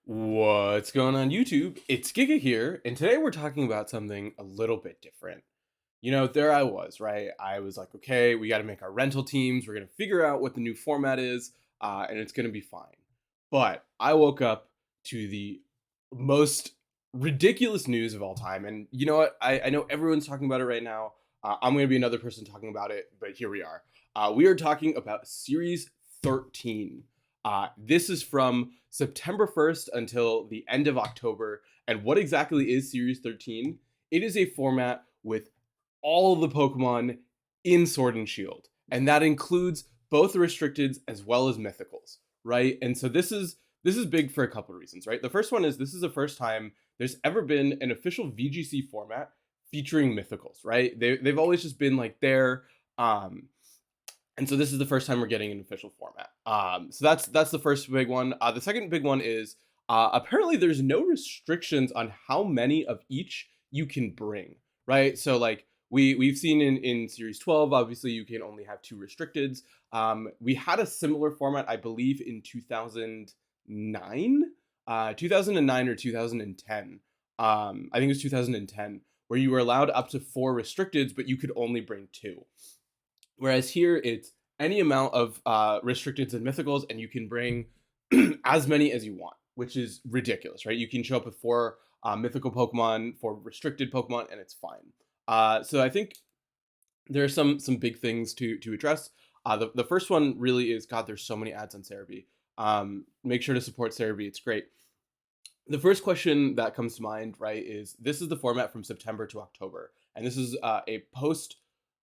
What's going on YouTube? It's Giga here, and today we're talking about something a little bit different. There I was, right? I was like, okay, we got to make our rental teams. We're going to figure out what the new format is, and it's going to be fine. But I woke up to the most ridiculous news of all time. And you know what? I know everyone's talking about it right now. I'm going to be another person talking about it, but here we are. We are talking about Series 13. This is from September 1st until the end of October. And what exactly is Series 13? It is a format with all of the Pokemon in Sword and Shield. And that includes both restricteds as well as mythicals, right? And so this is big for a couple of reasons, right? The first one is this is the first time there's ever been an official VGC format featuring mythicals, right? They've always just been like there. And so this is the first time we're getting an official format. So that's the first big one. The second big one is apparently there's no restrictions on how many of each you can bring, right? So like we've seen in Series 12, obviously you can only have two restricteds. We had a similar format, I believe, in 2009, 2009 or 2010. I think it was 2010, where you were allowed up to four restricteds, but you could only bring two. Whereas here, it's any amount of restricteds and mythicals, and you can bring as many as you want, which is ridiculous, right? You can show up with four mythical Pokemon, four restricted Pokemon, and it's fine. So I think there are some big things to address. The first one really is, God, there's so many ads on Celebi. Make sure to support Celebi. It's great. The first question that comes to mind, right, is this is the format from September to October, and this is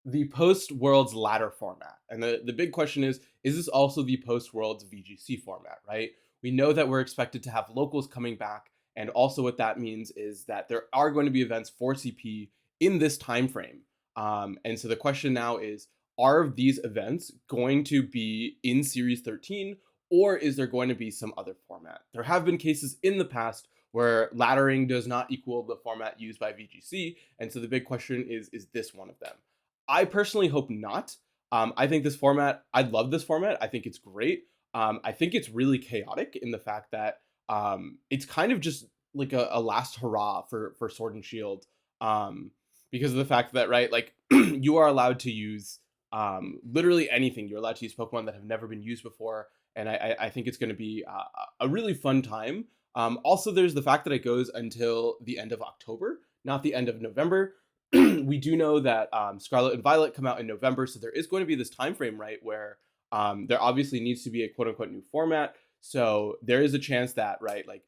the post Worlds ladder format. And the big question is this also the post Worlds VGC format, right? We know that we're expected to have locals coming back, and also what that means is that there are going to be events for CP in this time frame. And so the question now is, are these events going to be in Series 13, or is there going to be some other format? There have been cases in the past where laddering does not equal the format used by VGC, and so the big question is this one of them? I personally hope not. I think this format, I love this format. I think it's great. I think it's really chaotic in the fact that it's kind of just like a last hurrah for Sword and Shield, because of the fact that, right, like you are allowed to use literally anything. You're allowed to use Pokemon that have never been used before, and I think it's going to be a really fun time. Also, there's the fact that it goes until the end of October, not the end of November. We do know that Scarlet and Violet come out in November, so there is going to be this time frame, right, where there obviously needs to be a quote unquote new format. So there is a chance that, right, like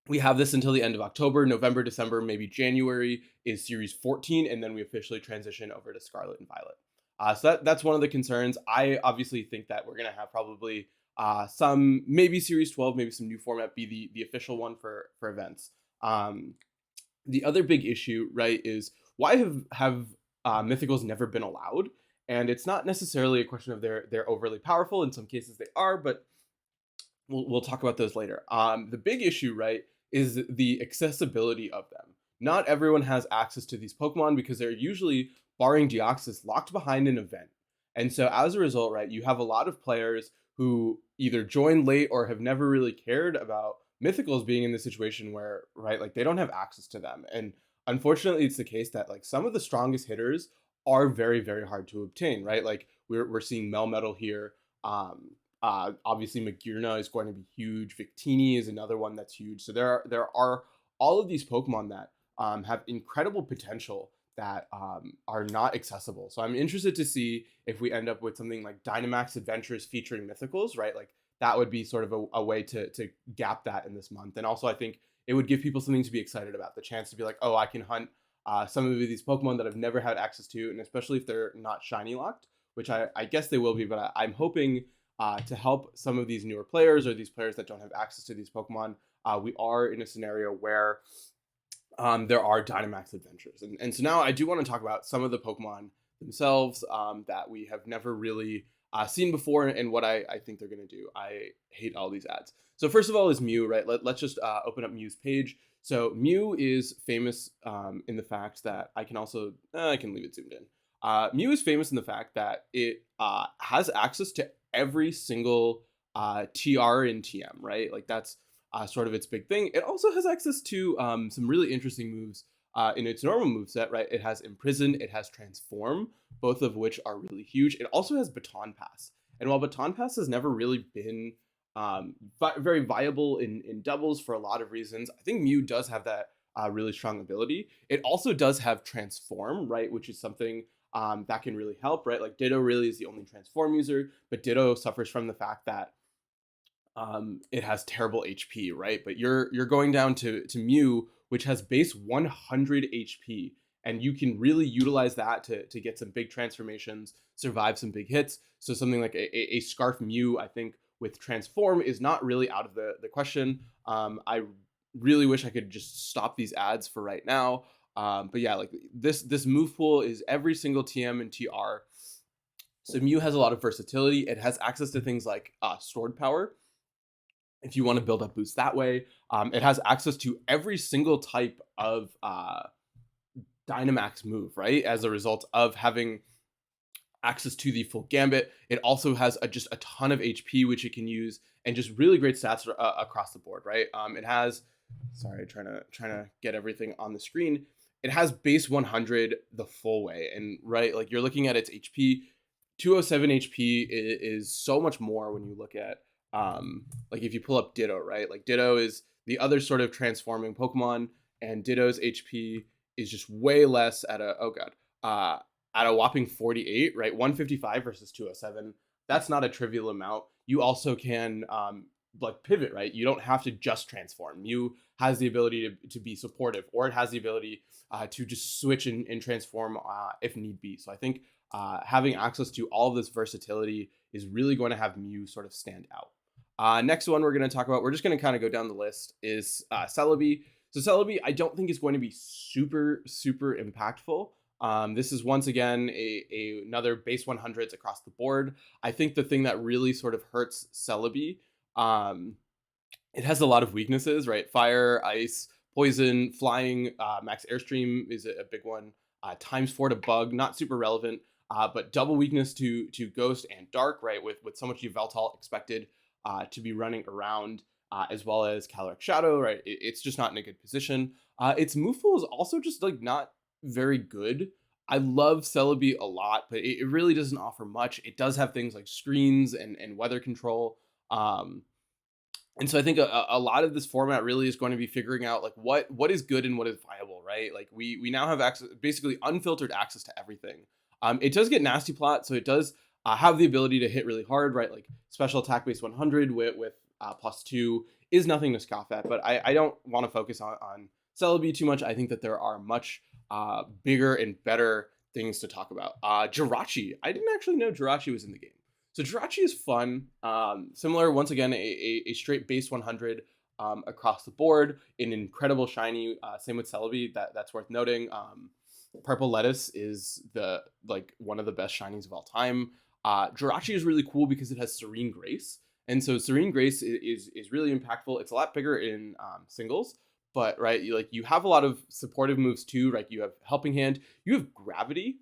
we have this until the end of October, November, December, maybe January is Series 14, and then we officially transition over to Scarlet and Violet. So that's one of the concerns. I obviously think that we're gonna have probably some, maybe Series 12, maybe some new format be the official one for events. The other big issue, right, is why have mythicals never been allowed? And it's not necessarily a question of they're overly powerful. In some cases they are, but we'll talk about those later. The big issue, right, is the accessibility of them. Not everyone has access to these Pokemon because they're usually, barring Deoxys, locked behind an event. And so as a result, right, you have a lot of players who either join late or have never really cared about mythicals being in the situation where, right, like they don't have access to them. And unfortunately, it's the case that like some of the strongest hitters are very, very hard to obtain, right? Like we're seeing Melmetal here. Obviously, Maguna is going to be huge. Victini is another one that's huge. So there are all of these Pokemon that have incredible potential that are not accessible. So I'm interested to see if we end up with something like Dynamax Adventures featuring mythicals, right? Like that would be sort of a way to gap that in this month. And also, I think it would give people something to be excited about, the chance to be like, oh, I can hunt some of these Pokemon that I've never had access to, and especially if they're not shiny locked, which I guess they will be, but I'm hoping to help some of these newer players or these players that don't have access to these Pokemon. We are in a scenario where there are Dynamax adventures. And so now I do want to talk about some of the Pokemon themselves that we have never really seen before and what I think they're going to do. I hate all these ads. So first of all is Mew, right? Let's just open up Mew's page. So Mew is famous in the fact that I can leave it zoomed in. Mew is famous in the fact that it has access to every single TR in TM, right? Like that's sort of its big thing. It also has access to some really interesting moves in its normal moveset, right? It has Imprison, it has Transform, both of which are really huge. It also has Baton Pass. And while Baton Pass has never really been very viable in doubles for a lot of reasons, I think Mew does have that really strong ability. It also does have Transform, right? Which is something that can really help, right? Like Ditto really is the only Transform user, but Ditto suffers from the fact that it has terrible HP, right? But you're going down to Mew, which has base 100 HP, and you can really utilize that to get some big transformations, survive some big hits. So something like a Scarf Mew, I think, with Transform is not really out of the question. I really wish I could just stop these ads for right now. But yeah, like this move pool is every single TM and TR. So Mew has a lot of versatility. It has access to things like Sword Power, if you want to build up boosts that way. It has access to every single type of Dynamax move, right? As a result of having access to the full gambit. It also has just a ton of HP, which it can use, and just really great stats across the board, right? It has, sorry, trying to get everything on the screen. It has base 100 the full way, and right, like you're looking at its HP. 207 HP is so much more when you look at like if you pull up Ditto, right? Like Ditto is the other sort of transforming Pokemon, and Ditto's HP is just way less at a at a whopping 48, right? 155 versus 207. That's not a trivial amount. You also can like pivot, right? You don't have to just transform. Mew has the ability to be supportive, or it has the ability to just switch and transform if need be. So I think having access to all of this versatility is really going to have Mew sort of stand out. Next one we're going to talk about, we're just going to kind of go down the list, is Celebi. So Celebi, I don't think is going to be super impactful. This is once again another base 100s across the board. I think the thing that really sort of hurts Celebi, it has a lot of weaknesses, right? Fire, ice, poison, flying, max airstream is a big one. ×4 to bug, not super relevant, but double weakness to ghost and dark, right? With so much Yveltal expected to be running around, as well as Caloric Shadow, right? It's just not in a good position. Its move pool is also just like not very good. I love Celebi a lot, but it really doesn't offer much. It does have things like screens and weather control. And so I think a lot of this format really is going to be figuring out like what is good and what is viable, right? Like we now have access, basically unfiltered access to everything. It does get nasty plot, so it does have the ability to hit really hard, right? Like special attack base 100 with +2 is nothing to scoff at, but I don't want to focus on Celebi too much. I think that there are much bigger and better things to talk about. Jirachi, I didn't actually know Jirachi was in the game. So Jirachi is fun. Similar, once again, a straight base 100 across the board. An incredible shiny. Same with Celebi. That's worth noting. Purple Lettuce is one of the best shinies of all time. Jirachi is really cool because it has Serene Grace, and so Serene Grace is really impactful. It's a lot bigger in singles, but right, you have a lot of supportive moves too. Right, you have Helping Hand, you have Gravity.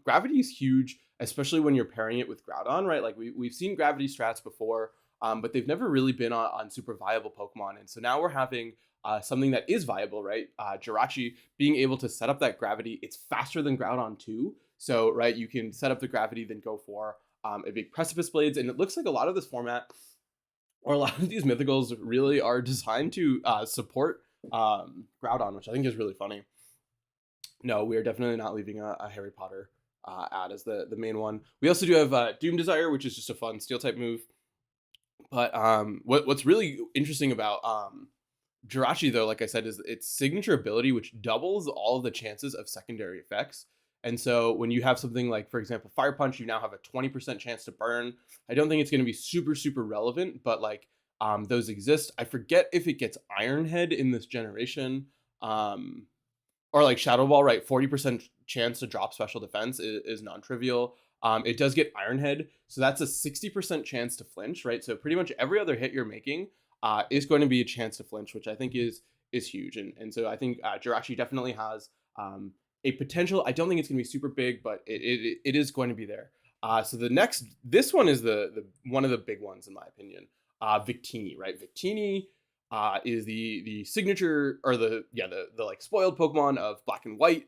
Gravity is huge, especially when you're pairing it with Groudon. Right, like we've seen Gravity strats before, but they've never really been on super viable Pokemon, and so now we're having something that is viable, right? Jirachi being able to set up that Gravity. It's faster than Groudon too. So, right, you can set up the Gravity, then go for a big Precipice Blades. And it looks like a lot of this format, or a lot of these mythicals, really are designed to support Groudon, which I think is really funny. No, we are definitely not leaving a Harry Potter ad as the main one. We also do have Doom Desire, which is just a fun Steel-type move. But what's really interesting about Jirachi, though, like I said, is its signature ability, which doubles all of the chances of secondary effects. And so when you have something like, for example, Fire Punch, you now have a 20% chance to burn. I don't think it's going to be super relevant, but like those exist. I forget if it gets Iron Head in this generation, or like Shadow Ball, right? 40% chance to drop special defense is non-trivial. It does get Iron Head, so that's a 60% chance to flinch, right? So pretty much every other hit you're making is going to be a chance to flinch, which I think is huge. And so I think Jirachi definitely has a potential. I don't think it's going to be super big, but it is going to be there. So this one is the one of the big ones in my opinion. Victini, right? Victini is the signature, or the like spoiled Pokemon of Black and White.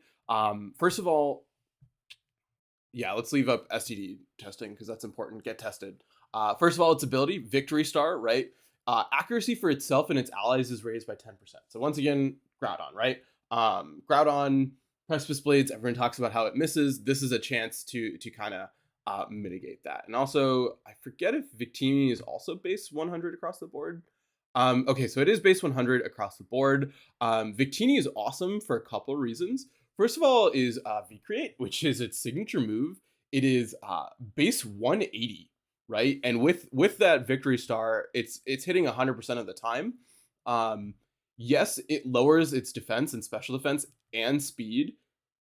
First of all, yeah, let's leave up STD testing because that's important. Get tested. First of all, its ability, Victory Star, right? Accuracy for itself and its allies is raised by 10%. So once again, Groudon, right? Groudon, Precipice Blades, everyone talks about how it misses. This is a chance to kind of mitigate that. And also, I forget if Victini is also base 100 across the board. Okay, so it is base 100 across the board. Victini is awesome for a couple of reasons. First of all is V-Create, which is its signature move. It is base 180, right? And with that Victory Star, it's hitting 100% of the time. Um, yes, it lowers its defense and special defense and speed,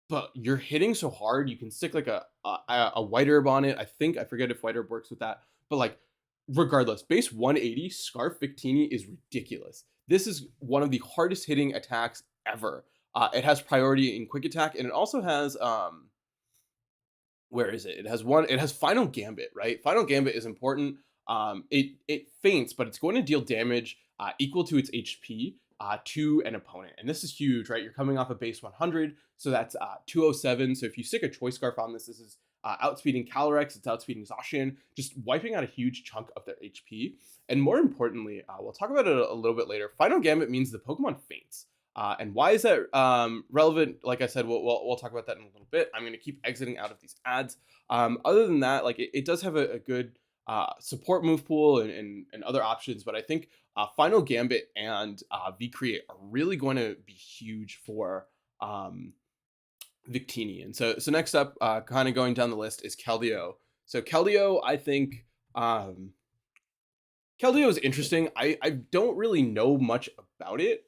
but you're hitting so hard. You can stick like a White Herb on it. I forget if White Herb works with that, but like regardless, base 180 Scarf Victini is ridiculous. This is one of the hardest hitting attacks ever. It has priority in quick attack, and it also has where is it? It has one. It has Final Gambit, right? Final Gambit is important. It faints, but it's going to deal damage equal to its HP to an opponent, and this is huge, right? You're coming off a base 100, so that's 207. So if you stick a Choice Scarf on this is outspeeding Calyrex, it's outspeeding Zacian, just wiping out a huge chunk of their HP. And more importantly, we'll talk about it a little bit later. Final Gambit means the Pokemon faints. And why is that relevant? Like I said, we'll talk about that in a little bit. I'm going to keep exiting out of these ads. Other than that, like it does have a good support move pool and other options, but I think Final Gambit and V-Create are really going to be huge for Victini. And so next up, kind of going down the list, is Keldeo. So Keldeo, I think Keldeo is interesting. I don't really know much about it.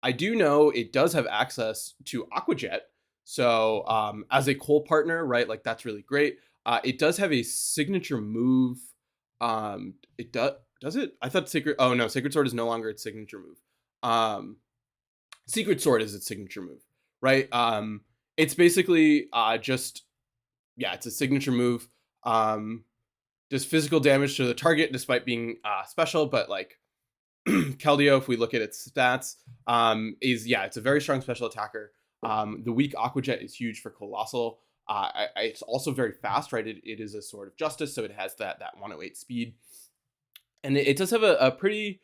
I do know it does have access to Aqua Jet. So as a coal partner, right? Like that's really great. It does have a signature move. It does it? I thought Sacred. Oh no, Sacred Sword is no longer its signature move. Secret Sword is its signature move, right? It's basically just yeah, it's a signature move. Does physical damage to the target despite being special, but like Keldeo, if we look at its stats, is yeah, it's a very strong special attacker. The weak Aqua Jet is huge for Colossal. It's also very fast, right? It is a Sword of Justice, so it has that 108 speed, and it does have a pretty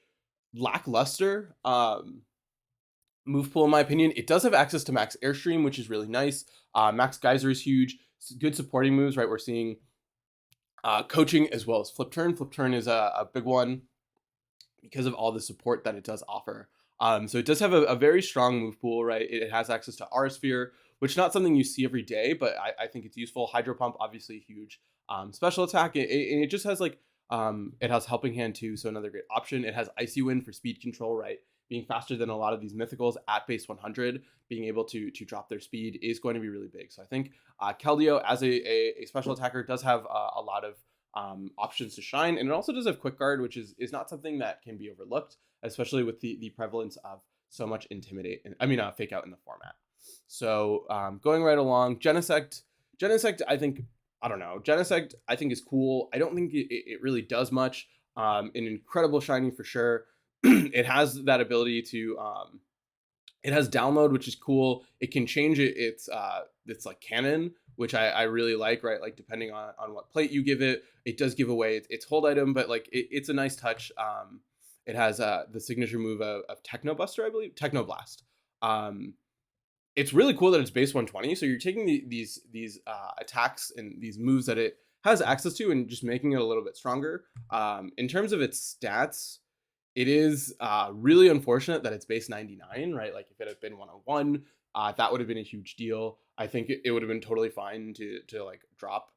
lackluster move pool in my opinion. It does have access to Max Airstream, which is really nice. Max Geyser is huge. Good supporting moves, right? We're seeing coaching as well as Flip Turn. Flip Turn is a big one because of all the support that it does offer. So it does have a very strong move pool, right? It has access to Aura Sphere, which is not something you see every day, but I think it's useful. Hydro Pump, obviously huge. Special attack, and it just has like, it has Helping Hand too, so another great option. It has Icy Wind for speed control, right? Being faster than a lot of these mythicals at base 100, being able to drop their speed is going to be really big. So I think Keldeo as a special attacker does have a lot of options to shine, and it also does have Quick Guard, which is not something that can be overlooked, especially with the prevalence of so much Fake Out in the format. So going right along, Genesect, I think, I don't know, Genesect I think is cool. I don't think it really does much. An incredible shiny for sure. It has that ability to it has download, which is cool. It can change its like cannon, which I really like, right? Like depending on what plate you give it, it does give away its hold item, but like it's a nice touch. It has the signature move of Techno Buster, I believe, Techno Blast. It's really cool that it's base 120. So you're taking these attacks and these moves that it has access to and just making it a little bit stronger. In terms of its stats, it is really unfortunate that it's base 99, right? Like if it had been 101, that would have been a huge deal. I think it would have been totally fine to like drop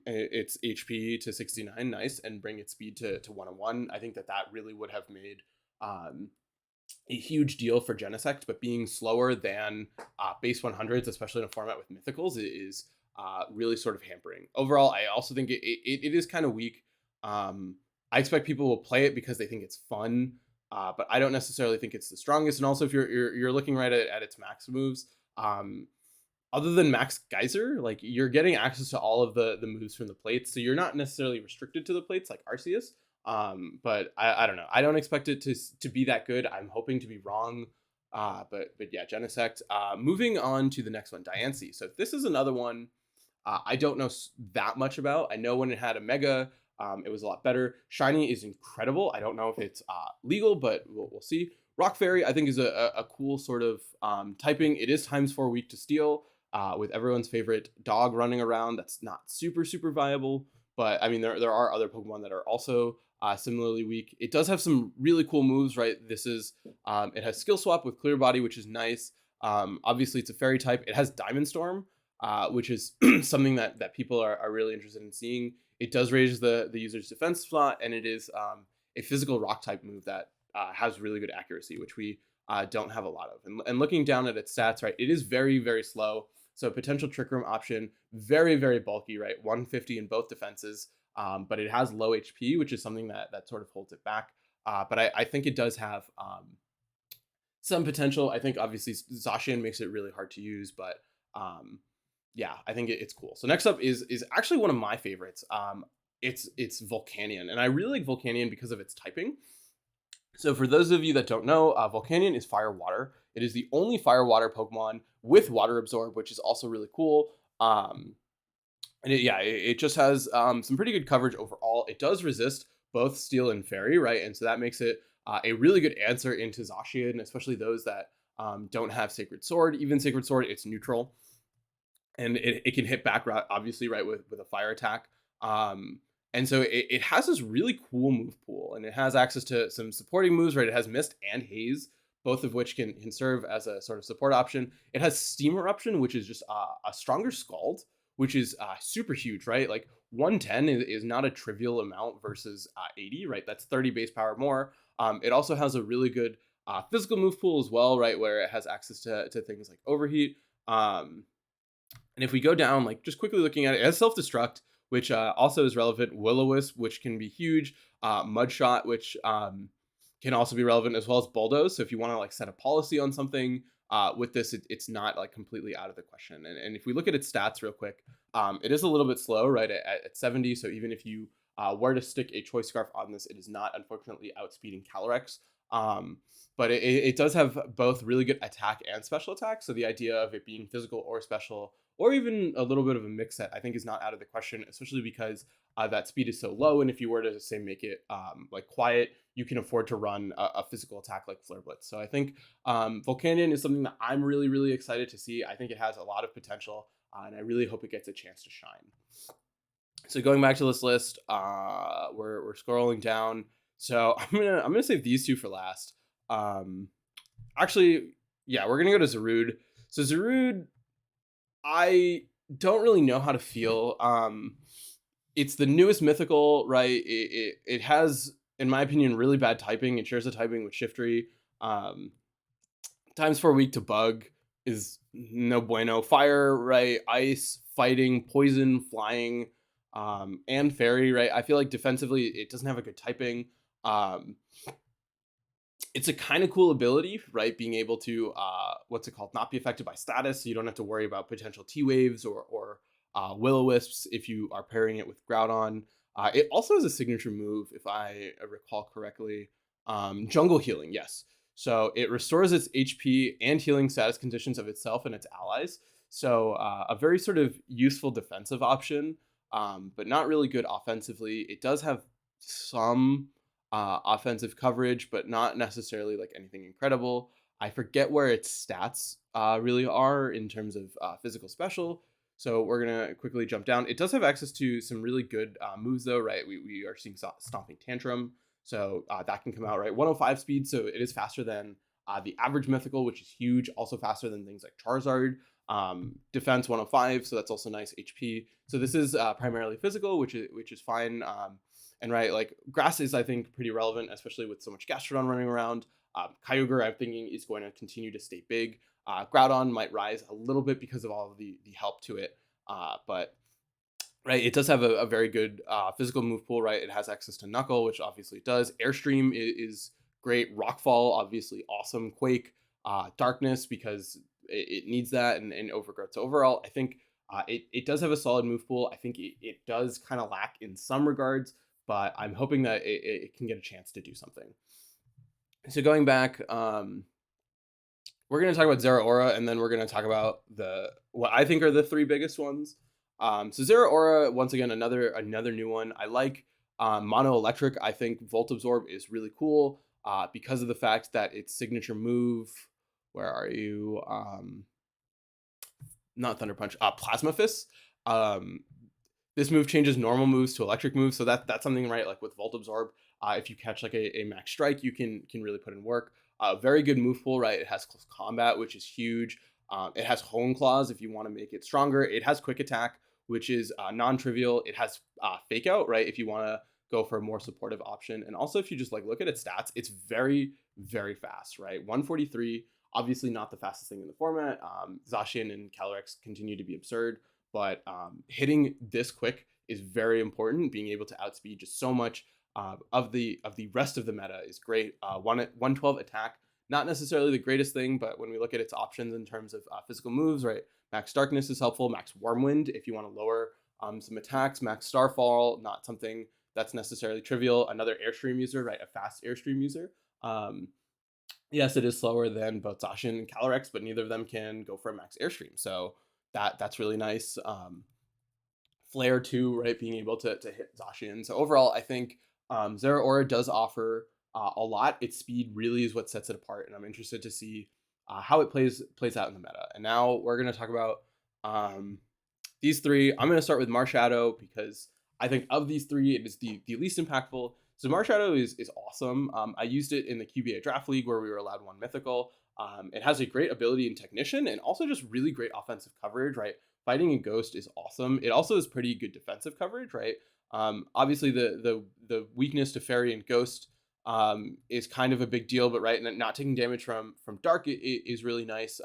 its HP to 69, nice, and bring its speed to 101. I think that really would have made a huge deal for Genesect, but being slower than base 100s, especially in a format with mythicals, is really sort of hampering. Overall, I also think it is kind of weak. I expect people will play it because they think it's fun, but I don't necessarily think it's the strongest. And also, if you're looking right at its max moves, other than Max Geyser, like you're getting access to all of the moves from the plates, so you're not necessarily restricted to the plates like Arceus. But I don't know. I don't expect it to be that good. I'm hoping to be wrong. But yeah, Genesect. Moving on to the next one, Diancie. So this is another one I don't know that much about. I know when it had a mega, it was a lot better. Shiny is incredible. I don't know if it's legal, but we'll see. Rock Fairy, I think, is a cool sort of typing. It is times 4 weak to steel, with everyone's favorite dog running around. That's not super viable, but I mean, there are other Pokemon that are also similarly weak. It does have some really cool moves, right? This is it has Skill Swap with Clear Body, which is nice. Obviously, it's a fairy type. It has Diamond Storm, which is something that people are really interested in seeing. It does raise the user's defense slot, and it is a physical rock type move that has really good accuracy, which we don't have a lot of. And looking down at its stats, right, it is very slow. So potential Trick Room option, very bulky, right? 150 in both defenses, but it has low HP, which is something that sort of holds it back. But I think it does have some potential. I think obviously Zacian makes it really hard to use, but um, yeah, I think it's cool. So next up is actually one of my favorites. It's Volcanion, and I really like Volcanion because of its typing. So for those of you that don't know, Volcanion is fire water. It is the only fire water Pokemon with water absorb, which is also really cool. And it just has some pretty good coverage overall. It does resist both steel and fairy, right? And so that makes it a really good answer into Zacian, especially those that don't have Sacred Sword. Even Sacred Sword, it's neutral, and it can hit back, obviously, right, with a fire attack. And so it has this really cool move pool, and it has access to some supporting moves, right? It has Mist and Haze, both of which can serve as a sort of support option. It has Steam Eruption, which is just a stronger Scald, which is super huge, right? Like 110 is not a trivial amount versus 80, right? That's 30 base power more. It also has a really good physical move pool as well, right? Where it has access to things like Overheat. And if we go down, like just quickly looking at it, it has Self-Destruct, which also is relevant. Will-O-Wisp, which can be huge. Mudshot, which can also be relevant, as well as Bulldoze. So if you want to like set a policy on something with this, it's not like completely out of the question. And if we look at its stats real quick, it is a little bit slow, right, at 70. So even if you were to stick a Choice Scarf on this, it is not unfortunately outspeeding Calyrex. But it does have both really good attack and special attack. So the idea of it being physical or special, or even a little bit of a mix set, I think is not out of the question, especially because that speed is so low. And if you were to say make it like quiet, you can afford to run a physical attack like Flare Blitz. So I think Volcanion is something that I'm really excited to see. I think it has a lot of potential, and I really hope it gets a chance to shine. So going back to this list, we're scrolling down. So I'm gonna save these two for last. Um, Actually, yeah, we're gonna go to Zarude. So Zarude, I don't really know how to feel. It's the newest mythical, right? It has, in my opinion, really bad typing. It shares a typing with Shiftry. Um, times 4 weak to bug is no bueno. Fire, right? Ice, fighting, poison, flying, and fairy, right? I feel like defensively it doesn't have a good typing. Um, it's a kind of cool ability, right? Being able to what's it called? Not be affected by status, so you don't have to worry about potential T waves or Will-O-Wisps if you are pairing it with Groudon. It also has a signature move, if I recall correctly, Jungle Healing. Yes, so it restores its HP and healing status conditions of itself and its allies. So a very sort of useful defensive option, but not really good offensively. It does have some offensive coverage, but not necessarily like anything incredible. I forget where its stats really are in terms of physical special. So we're gonna quickly jump down. It does have access to some really good moves, though, right? We are seeing Stomping Tantrum, so that can come out, right? 105 speed, so it is faster than the average mythical, which is huge. Also faster than things like Charizard. Defense 105, so that's also nice HP. So this is primarily physical, which is fine. And right, like grass is, I think, pretty relevant, especially with so much Gastrodon running around. Kyogre, I'm thinking, is going to continue to stay big. Groudon might rise a little bit because of all of the help to it. But right, it does have a very good physical move pool, right? It has access to Knuckle, which obviously it does. Airstream is great. Rockfall, obviously awesome. Quake, Darkness, because it needs that, and Overgrowth. So overall, I think it does have a solid move pool. I think it does kind of lack in some regards, but I'm hoping that it can get a chance to do something. So going back, we're going to talk about Zeraora, and then we're going to talk about what I think are the three biggest ones. So Zeraora, once again, another new one. I like Mono Electric. I think Volt Absorb is really cool because of the fact that its signature move. Where are you? Not Thunder Punch. Plasma Fist. This move changes normal moves to electric moves, so that's something, right? Like with Volt Absorb, if you catch like a max strike, you can really put in work. Very good move pool, right? It has close combat, which is huge. It has Hone Claws if you want to make it stronger. It has Quick Attack, which is non-trivial. It has Fake Out, right? If you want to go for a more supportive option. And also, if you just like look at its stats, it's very, very fast, right? 143, obviously not the fastest thing in the format. Zacian and Calyrex continue to be absurd, but hitting this quick is very important. Being able to outspeed just so much of the rest of the meta is great. 112 attack, not necessarily the greatest thing, but when we look at its options in terms of physical moves, right? Max Darkness is helpful. Max Wormwind if you want to lower some attacks. Max Starfall, not something that's necessarily trivial. Another Airstream user, right? A fast Airstream user. Yes, it is slower than both Zacian and Calyrex, but neither of them can go for a max Airstream. So that's really nice. Flare too, right? Being able to hit Zacian. So overall, I think Zeraora does offer a lot. Its speed really is what sets it apart, and I'm interested to see how it plays out in the meta. And now we're going to talk about these three. I'm going to start with Marshadow because I think of these three, it is the least impactful. So Marshadow is awesome. I used it in the QBA Draft League where we were allowed one mythical. It has a great ability in Technician and also just really great offensive coverage, right? Fighting in Ghost is awesome. It also is pretty good defensive coverage, right? Obviously, the weakness to Fairy and Ghost is kind of a big deal, but right, not taking damage from Dark is really nice.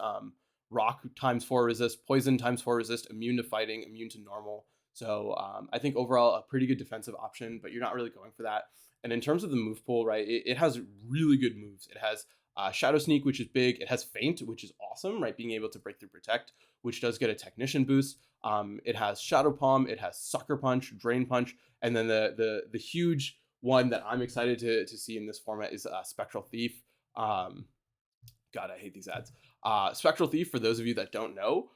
Rock ×4 resist, Poison ×4 resist, immune to fighting, immune to normal. So I think overall a pretty good defensive option, but you're not really going for that. And in terms of the move pool, right, it has really good moves. It has Shadow Sneak, which is big. It has Feint, which is awesome, right? Being able to break through Protect, which does get a Technician boost. It has Shadow Palm. It has Sucker Punch, Drain Punch, and then the huge one that I'm excited to see in this format is Spectral Thief. God, I hate these ads. Spectral Thief, for those of you that don't know,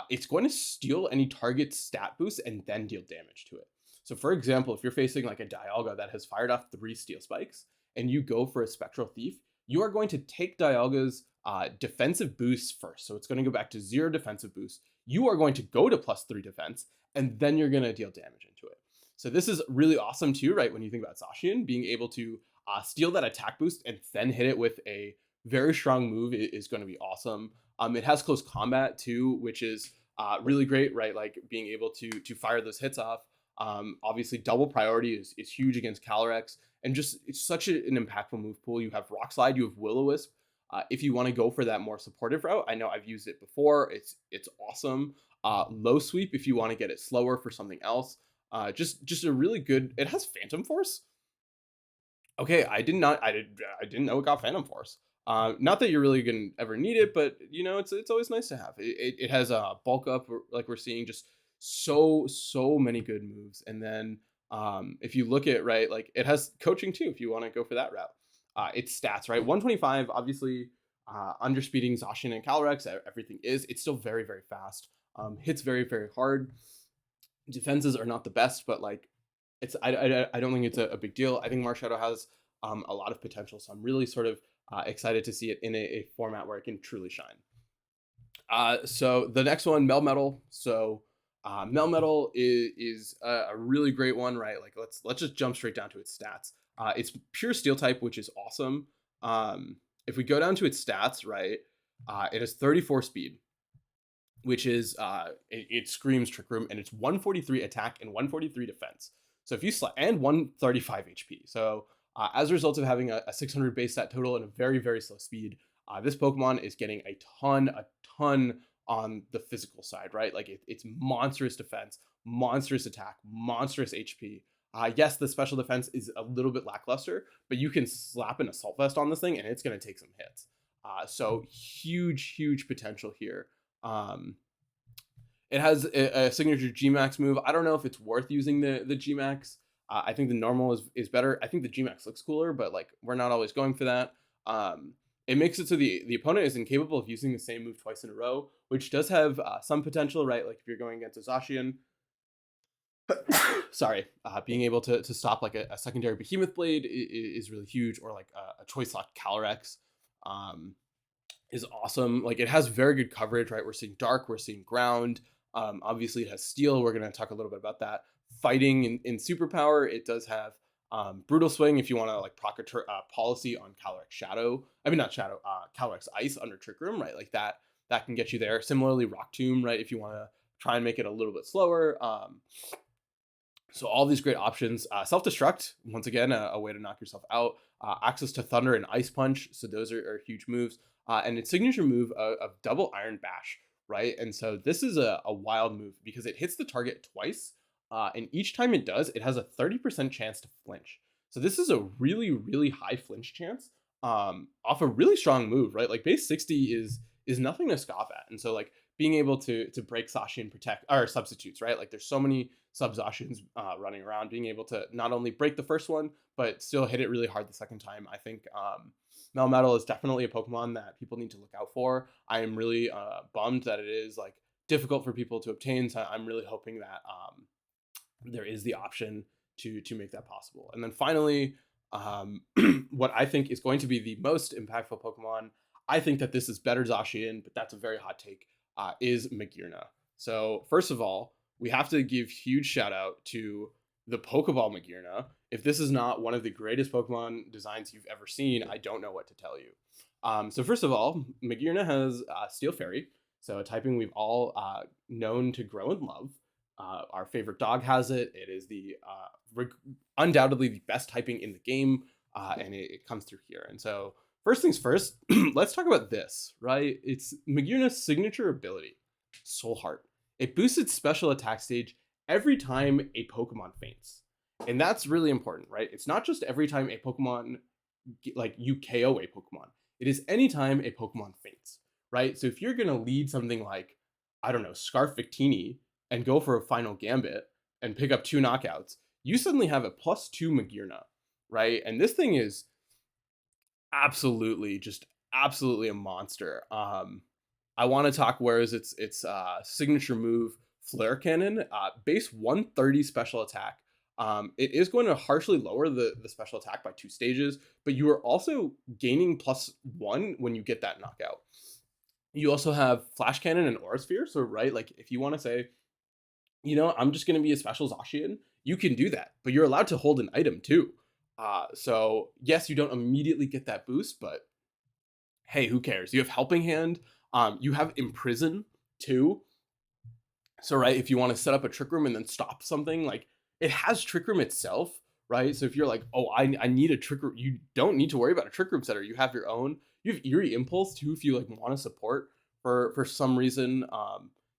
it's going to steal any target stat boost and then deal damage to it. So for example, if you're facing like a Dialga that has fired off 3 Steel Spikes and you go for a Spectral Thief, you are going to take Dialga's defensive boosts first. So it's going to go back to 0 defensive boost. You are going to go to +3 defense, and then you're going to deal damage into it. So this is really awesome too, right? When you think about Zacian, being able to steal that attack boost and then hit it with a very strong move is going to be awesome. It has close combat too, which is really great, right? Like being able to fire those hits off. Obviously, double priority is huge against Calyrex, and just it's such an impactful move pool. You have Rock Slide, you have Will-O-Wisp. If you want to go for that more supportive route, I know I've used it before. It's awesome. Low Sweep if you want to get it slower for something else. Just a really good. It has Phantom Force. Okay, I didn't know it got Phantom Force. Not that you're really gonna ever need it, but you know it's always nice to have. It has a bulk up, like we're seeing, just so many good moves. And then if you look at, right, like it has coaching too if you want to go for that route. Its stats, right, 125, obviously underspeeding Zacian and Calyrex, everything is. It's still very fast. Hits very hard. Defenses are not the best, but like I don't think it's a big deal. I think Marshadow has a lot of potential, so I'm really sort of excited to see it in a format where it can truly shine. So the next one, Melmetal. So Melmetal is a really great one, right? Like let's just jump straight down to its stats. It's pure Steel type, which is awesome. If we go down to its stats, right, it has 34 speed, which is it screams Trick Room, and it's 143 attack and 143 defense. So if you and 135 HP. So as a result of having a 600 base stat total and a very slow speed, this Pokemon is getting a ton on the physical side, right? Like it's monstrous defense, monstrous attack, monstrous HP. Yes, the special defense is a little bit lackluster, but you can slap an Assault Vest on this thing and it's going to take some hits. So huge potential here. It has a signature Gmax move. I don't know if it's worth using the Gmax. I think the normal is better. I think the Gmax looks cooler, but like we're not always going for that. Um, it makes it so the opponent is incapable of using the same move twice in a row, which does have some potential, right? Like if you're going against a Zacian, sorry, being able to stop like a secondary Behemoth Blade is really huge, or like a choice lock Calyrex. Um, is awesome. Like it has very good coverage, right? We're seeing dark, we're seeing ground. Obviously, it has steel. We're going to talk a little bit about that. Fighting in superpower, it does have brutal swing if you want to like proc policy on Calyrex Shadow. I mean, not Shadow, Calyrex Ice under Trick Room, right? Like that can get you there. Similarly, Rock Tomb, right? If you want to try and make it a little bit slower. So all these great options. Self-destruct, once again, a way to knock yourself out. Access to Thunder and Ice Punch. So those are huge moves. And its signature move of double Iron Bash, right? And so this is a wild move because it hits the target twice. And each time it does, it has a 30% chance to flinch. So this is a really, really high flinch chance off a really strong move, right? Like base 60 is nothing to scoff at. And so like being able to break Sashi and protect or substitutes, right? Like there's so many sub Zashians running around, being able to not only break the first one, but still hit it really hard the second time. I think Melmetal is definitely a Pokemon that people need to look out for. I am really bummed that it is like difficult for people to obtain. So I'm really hoping that there is the option to make that possible. And then finally, what I think is going to be the most impactful Pokemon, I think that this is better Zacian, but that's a very hot take, is Maguna. So first of all, we have to give huge shout out to the Pokeball Maguna. If this is not one of the greatest Pokemon designs you've ever seen, I don't know what to tell you. So first of all, Maguna has Steel Fairy, so a typing we've all known to grow and love. Our favorite dog has it. It is the undoubtedly the best typing in the game, and it comes through here. And so first things first, let's talk about this, right? It's Maguna's signature ability, Soul Heart. It boosts its special attack stage every time a Pokemon faints. And that's really important, right? It's not just every time a Pokemon, like you KO a Pokemon. It is anytime a Pokemon faints, right? So if you're going to lead something like, I don't know, Scarf Victini and go for a final Gambit and pick up 2 knockouts, you suddenly have a +2 Maguna, right? And this thing is absolutely a monster. I want to talk where is its signature move, Flare Cannon, base 130 special attack. It is going to harshly lower the special attack by 2 stages, but you are also gaining +1 when you get that knockout. You also have Flash Cannon and Aura Sphere, so right, like if you want to say, you know, I'm just going to be a special Zacian, you can do that, but you're allowed to hold an item too. So yes, you don't immediately get that boost, but hey, who cares? You have Helping Hand, you have Imprison too. So right, if you want to set up a Trick Room and then stop something, like it has Trick Room itself, right? So if you're like, oh, I need a Trick Room, you don't need to worry about a Trick Room setter. You have your own. You have Eerie Impulse too if you like want to support for some reason.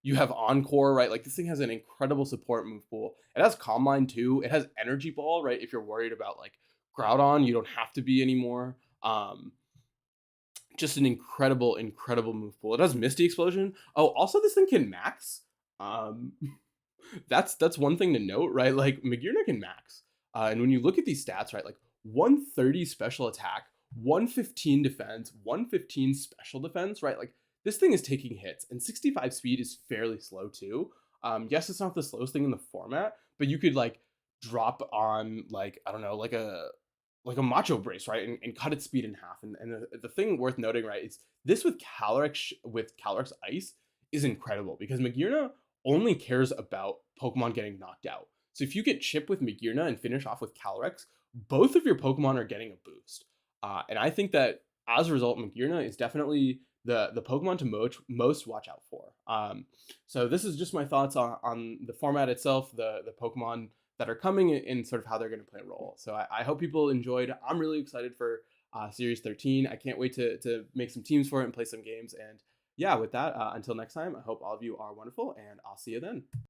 You have Encore, right? Like this thing has an incredible support move pool. It has Calm Mind too. It has Energy Ball, right? If you're worried about like Groudon, you don't have to be anymore. Just an incredible move pool. It has Misty Explosion. Oh, also this thing can max. Um, that's one thing to note, right? Like Maguna can max, and when you look at these stats, right, like 130 special attack, 115 defense, 115 special defense, right? Like this thing is taking hits, and 65 speed is fairly slow too. Yes, it's not the slowest thing in the format, but you could like drop on like I don't know, like a Macho Brace, right, and cut its speed in half. And the thing worth noting, right, is this with Calyrex Ice is incredible because Maguna only cares about Pokemon getting knocked out. So if you get Chip with Maguna and finish off with Calyrex, both of your Pokemon are getting a boost. And I think that as a result, Maguna is definitely the Pokemon to most watch out for. So this is just my thoughts on the format itself, the Pokemon that are coming and sort of how they're going to play a role. So I hope people enjoyed. I'm really excited for Series 13. I can't wait to make some teams for it and play some games. And yeah, with that, until next time, I hope all of you are wonderful, and I'll see you then.